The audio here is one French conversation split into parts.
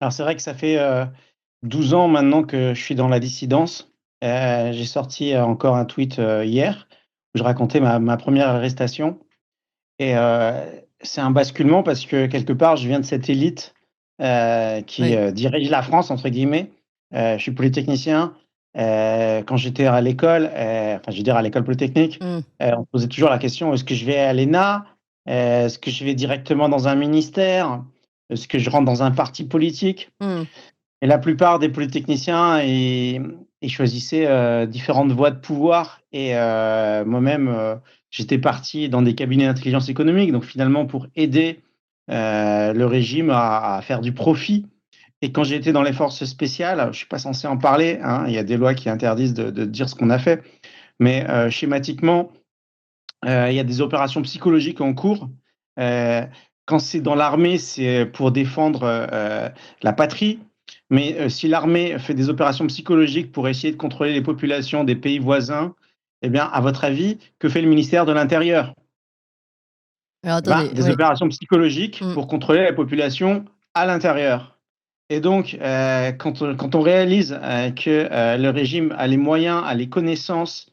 Alors c'est vrai que ça fait, 12 ans maintenant que je suis dans la dissidence. J'ai sorti, encore un tweet, hier, où je racontais ma 1re arrestation et c'est un basculement parce que quelque part je viens de cette élite, qui, Oui. «dirige la France» entre guillemets. Je suis polytechnicien. Quand j'étais à l'école, enfin je veux dire à l'école polytechnique, Mmh. on me posait toujours la question: «Est-ce que je vais à l'ENA? Est-ce que je vais directement dans un ministère? Est-ce que je rentre dans un parti politique?» Mmh. Et la plupart des polytechniciens, ils choisissaient, différentes voies de pouvoir et moi-même, j'étais parti dans des cabinets d'intelligence économique, donc finalement pour aider, le régime à faire du profit. Et quand j'ai été dans les forces spéciales, je suis pas censé en parler, hein, il y a des lois qui interdisent de dire ce qu'on a fait, mais schématiquement, il y a des opérations psychologiques en cours. Heu, Quand c'est dans l'armée, c'est pour défendre, la patrie, mais si l'armée fait des opérations psychologiques pour essayer de contrôler les populations des pays voisins, eh bien, à votre avis, que fait le ministère de l'Intérieur? Alors Eh ben, attendez, des oui. opérations psychologiques Mmh. pour contrôler la population à l'intérieur. Et donc, quand on réalise, que, le régime a les moyens, a les connaissances,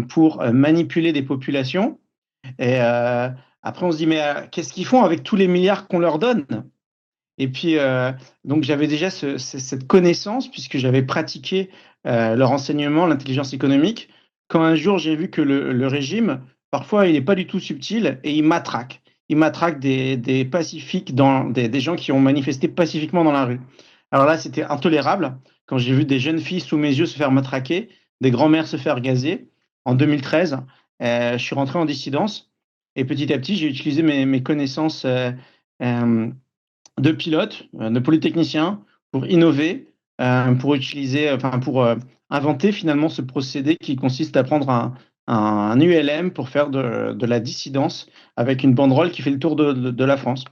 pour, manipuler des populations et après on se dit: «Mais, qu'est-ce qu'ils font avec tous les milliards qu'on leur donne?» Et puis, donc j'avais déjà cette connaissance puisque j'avais pratiqué, le renseignement, l'intelligence économique. Quand un jour j'ai vu que le régime, parfois il est pas du tout subtil et il matraque. Il matraque des pacifiques dans des gens qui ont manifesté pacifiquement dans la rue. Alors là, c'était intolérable quand j'ai vu des jeunes filles sous mes yeux se faire matraquer, des grands-mères se faire gazer. En 2013, je suis rentré en dissidence et petit à petit, j'ai utilisé mes connaissances, hem de pilotes, de polytechniciens pour innover, pour utiliser, enfin pour, inventer finalement ce procédé qui consiste à prendre un ULM pour faire de la dissidence avec une banderole qui fait le tour de la France.